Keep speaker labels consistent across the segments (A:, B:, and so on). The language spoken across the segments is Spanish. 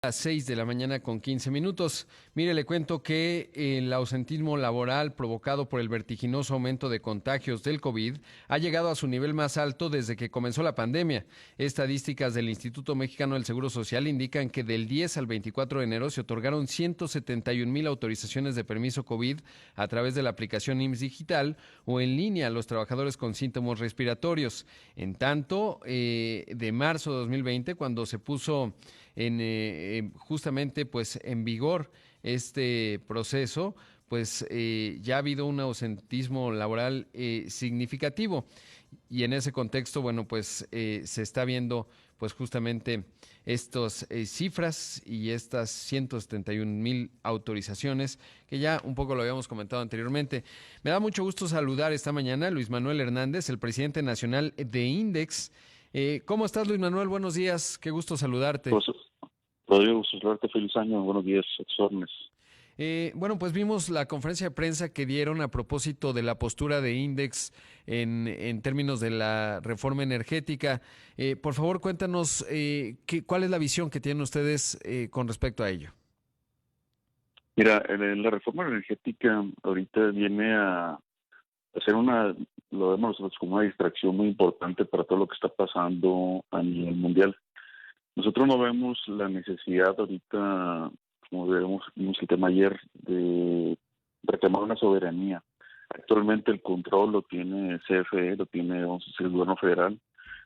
A: Las 6 de la mañana con 15 minutos. Mire, le cuento que el ausentismo laboral provocado por el vertiginoso aumento de contagios del COVID ha llegado a su nivel más alto desde que comenzó la pandemia. Estadísticas del Instituto Mexicano del Seguro Social indican que del 10 al 24 de enero se otorgaron 171,000 autorizaciones de permiso COVID a través de la aplicación IMSS Digital o en línea a los trabajadores con síntomas respiratorios. En tanto, de marzo de 2020, cuando se puso justamente pues en vigor este proceso, pues ya ha habido un ausentismo laboral significativo y en ese contexto, bueno, pues se está viendo pues justamente estas cifras y estas 171,000 autorizaciones que ya un poco lo habíamos comentado anteriormente. Me da mucho gusto saludar esta mañana a Luis Manuel Hernández, el presidente nacional de INDEX. ¿Cómo estás, Luis Manuel? Buenos días, qué gusto saludarte.
B: Pues, Rodrigo, saludarte, feliz año, buenos días, exornes.
A: Bueno, pues vimos la conferencia de prensa que dieron a propósito de la postura de Index en términos de la reforma energética. Por favor, cuéntanos cuál es la visión que tienen ustedes con respecto a ello.
B: Mira, la reforma energética ahorita viene a hacer lo vemos nosotros como una distracción muy importante para todo lo que está pasando a nivel mundial. Nosotros no vemos la necesidad ahorita, como vimos el tema ayer, de reclamar una soberanía. Actualmente el control lo tiene CFE, lo tiene, vamos a decir, el gobierno federal.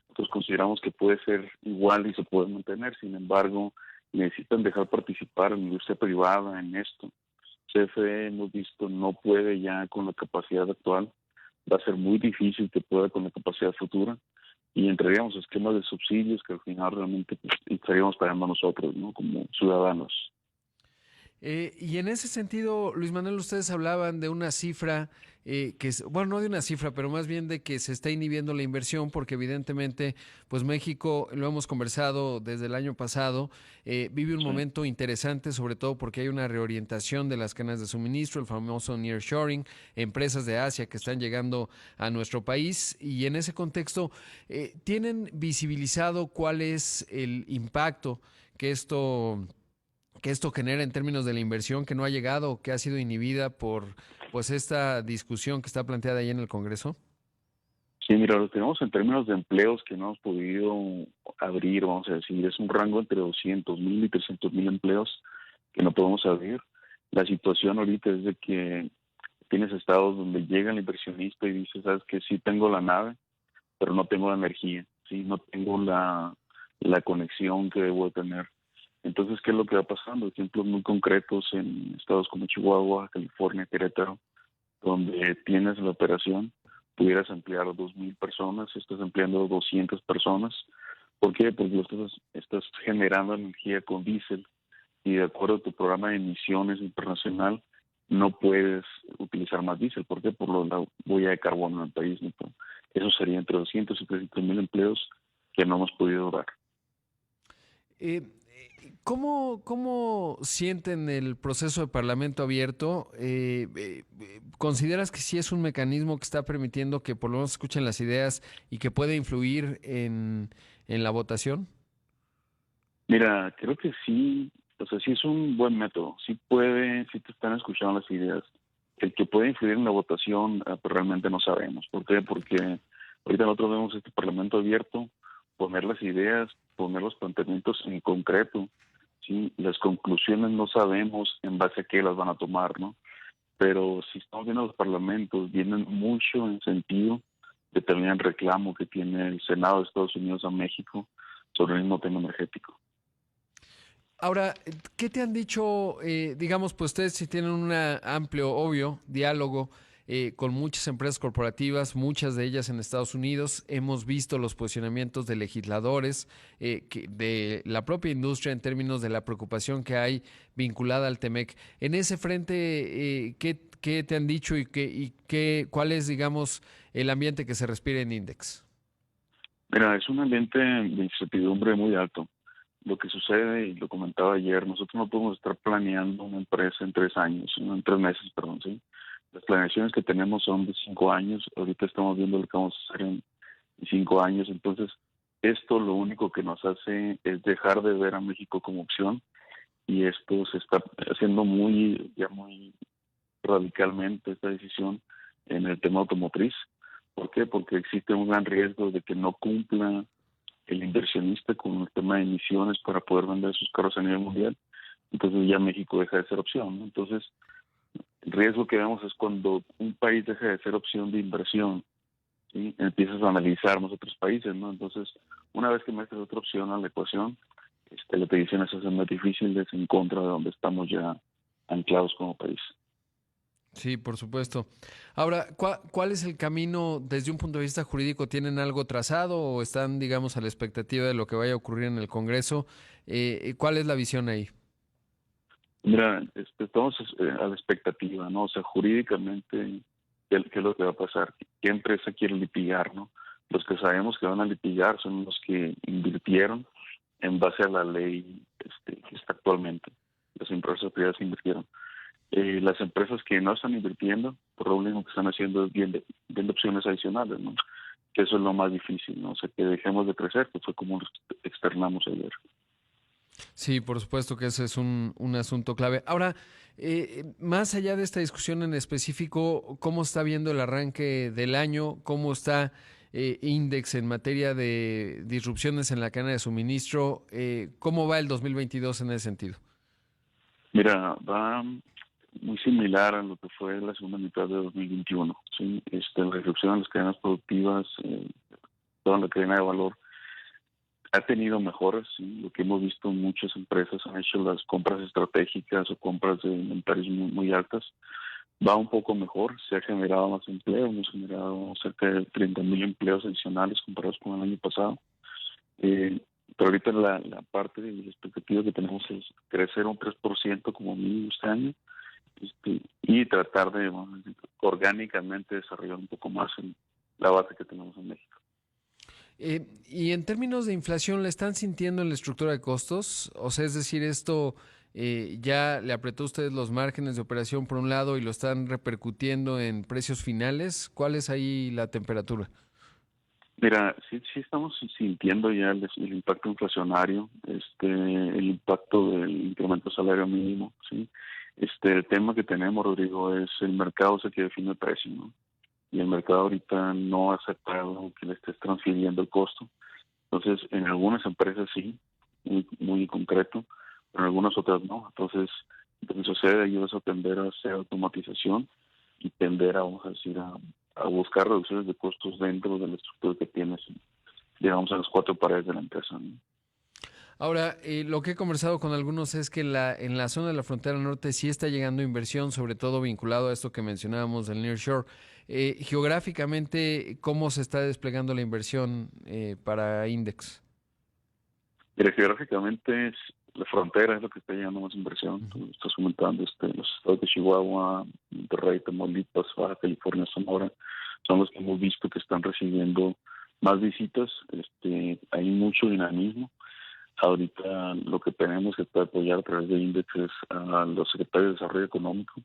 B: Nosotros consideramos que puede ser igual y se puede mantener. Sin embargo, necesitan dejar participar a la industria privada en esto. CFE, hemos visto, no puede ya con la capacidad actual. Va a ser muy difícil que pueda con la capacidad futura. Y entraríamos a esquemas de subsidios que al final realmente pues, estaríamos pagando nosotros, ¿no? Como ciudadanos.
A: Y en ese sentido, Luis Manuel, ustedes hablaban de una cifra bueno, no de una cifra, pero más bien de que se está inhibiendo la inversión porque evidentemente, pues México, lo hemos conversado desde el año pasado, vive un
B: Sí.
A: momento interesante, sobre todo porque hay una reorientación de las cadenas de suministro, el famoso nearshoring, empresas de Asia que están llegando a nuestro país y en ese contexto, ¿tienen visibilizado cuál es el impacto que esto genera en términos de la inversión que no ha llegado, que ha sido inhibida por pues esta discusión que está planteada ahí en el Congreso?
B: Sí, mira, lo tenemos en términos de empleos que no hemos podido abrir, vamos a decir, es un rango entre 200,000 y 300,000 empleos que no podemos abrir. La situación ahorita es de que tienes estados donde llega el inversionista y dice, sabes que sí tengo la nave, pero no tengo la energía, sí, no tengo la conexión que debo de tener. Entonces, ¿qué es lo que va pasando? Ejemplos muy concretos en estados como Chihuahua, California, Querétaro, donde tienes la operación, pudieras emplear a 2,000 personas, estás empleando 200 personas. ¿Por qué? Porque estás generando energía con diésel y de acuerdo a tu programa de emisiones internacional no puedes utilizar más diésel. ¿Por qué? Por la huella de carbono en el país, ¿no? Eso sería entre 200 y 300,000 empleos que no hemos podido dar.
A: ¿Cómo sienten el proceso de Parlamento abierto? ¿Consideras que sí es un mecanismo que está permitiendo que por lo menos escuchen las ideas y que puede influir en la votación?
B: Mira, creo que sí, o sea, sí es un buen método, sí te están escuchando las ideas. El que puede influir en la votación, pues realmente no sabemos. ¿Por qué? Porque ahorita nosotros vemos este Parlamento abierto, poner las ideas, poner los planteamientos en concreto, ¿sí? Las conclusiones no sabemos en base a qué las van a tomar, ¿no? Pero si estamos viendo los parlamentos, vienen mucho en sentido de también el reclamo que tiene el Senado de Estados Unidos a México sobre el mismo tema energético.
A: Ahora, ¿qué te han dicho? Digamos, pues ustedes sí tienen un amplio, obvio, diálogo con muchas empresas corporativas, muchas de ellas en Estados Unidos. Hemos visto los posicionamientos de legisladores, de la propia industria en términos de la preocupación que hay vinculada al TEMEC. En ese frente, ¿qué te han dicho cuál es, digamos, el ambiente que se respira en Index?
B: Mira, es un ambiente de incertidumbre muy alto. Lo que sucede, y lo comentaba ayer, nosotros no podemos estar planeando una empresa en 3 años, no, en 3 meses, perdón, ¿sí? Las planeaciones que tenemos son de 5 años, ahorita estamos viendo lo que vamos a hacer en 5 años, entonces esto lo único que nos hace es dejar de ver a México como opción y esto se está haciendo muy radicalmente esta decisión en el tema automotriz. ¿Por qué? Porque existe un gran riesgo de que no cumpla el inversionista con el tema de emisiones para poder vender sus carros a nivel mundial. Entonces ya México deja de ser opción, ¿no? Entonces el riesgo que vemos es cuando un país deja de ser opción de inversión, ¿sí? Empiezas a analizar los otros países, ¿no? Entonces, una vez que metes otra opción a la ecuación, las decisiones se hacen más difíciles en contra de donde estamos ya anclados como país.
A: Sí, por supuesto. Ahora, ¿cuál es el camino desde un punto de vista jurídico? ¿Tienen algo trazado o están, digamos, a la expectativa de lo que vaya a ocurrir en el Congreso? ¿Cuál es la visión ahí?
B: Mira, estamos a la expectativa, ¿no? O sea, jurídicamente, ¿qué es lo que va a pasar? ¿Qué empresa quiere litigar, no? Los que sabemos que van a litigar son los que invirtieron en base a la ley que está actualmente. Las empresas privadas invirtieron. Las empresas que no están invirtiendo, por lo único que están haciendo es viendo opciones adicionales, ¿no? Que eso es lo más difícil, ¿no? O sea, que dejemos de crecer, que fue como lo externamos ayer.
A: Sí, por supuesto que ese es un asunto clave. Ahora, más allá de esta discusión en específico, ¿cómo está viendo el arranque del año? ¿Cómo está Index en materia de disrupciones en la cadena de suministro? ¿Cómo va el 2022 en ese sentido?
B: Mira, va muy similar a lo que fue la segunda mitad de 2021, ¿sí? La disrupción en las cadenas productivas, toda la cadena de valor, ha tenido mejoras, ¿sí? Lo que hemos visto, muchas empresas han hecho las compras estratégicas o compras de inventarios muy altas. Va un poco mejor, se ha generado más empleo, hemos generado cerca de 30,000 empleos adicionales comparados con el año pasado. Pero ahorita la parte de la expectativa que tenemos es crecer un 3% como mínimo este año, y tratar de, bueno, orgánicamente desarrollar un poco más en la base que tenemos en México.
A: Y en términos de inflación, ¿la están sintiendo en la estructura de costos? O sea, es decir, esto ya le apretó a ustedes los márgenes de operación por un lado y lo están repercutiendo en precios finales. ¿Cuál es ahí la temperatura?
B: Mira, sí estamos sintiendo ya el impacto inflacionario, el impacto del incremento del salario mínimo, ¿sí? El tema que tenemos, Rodrigo, es el mercado es el que define el precio, ¿no? Y el mercado ahorita no ha aceptado que le estés transfiriendo el costo. Entonces, en algunas empresas sí, muy concreto, pero en algunas otras no. Entonces, lo que sucede ahí es a tender a hacer automatización y tender a, vamos a decir, a buscar reducciones de costos dentro de la estructura que tienes, digamos, en las cuatro paredes de la empresa, ¿no?
A: Ahora, lo que he conversado con algunos es que en la zona de la frontera norte sí está llegando inversión, sobre todo vinculado a esto que mencionábamos del Nearshore. Geográficamente, ¿cómo se está desplegando la inversión para Index?
B: Mira, geográficamente la frontera es lo que está llegando más inversión.
A: Ujú.
B: Tú estás comentando los estados de Chihuahua, Monterrey, Tamaulipas, Baja California, Sonora, son los que hemos visto que están recibiendo más visitas. Hay mucho dinamismo. Ahorita lo que tenemos que apoyar a través de Index es a los secretarios de Desarrollo Económico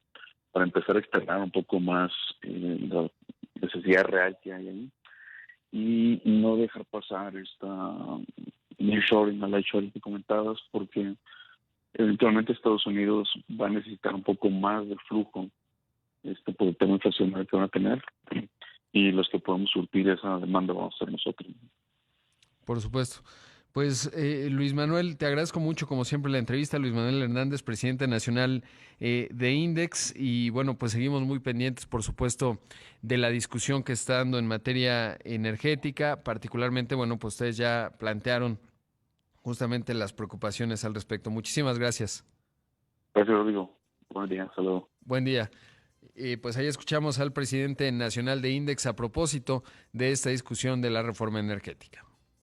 B: para empezar a externar un poco más la necesidad real que hay ahí y no dejar pasar esta nearshoring, la lightshoring que comentabas, porque eventualmente Estados Unidos va a necesitar un poco más de flujo por el tema inflacionario que van a tener, y los que podemos surtir esa demanda vamos a ser nosotros.
A: Por supuesto. Pues Luis Manuel, te agradezco mucho como siempre la entrevista. Luis Manuel Hernández, presidente nacional de Index. Y bueno, pues seguimos muy pendientes, por supuesto, de la discusión que está dando en materia energética. Particularmente, bueno, pues ustedes ya plantearon justamente las preocupaciones al respecto. Muchísimas gracias.
B: Gracias, Rodrigo. Buen día, saludos.
A: Buen día. Pues ahí escuchamos al presidente nacional de Index a propósito de esta discusión de la reforma energética.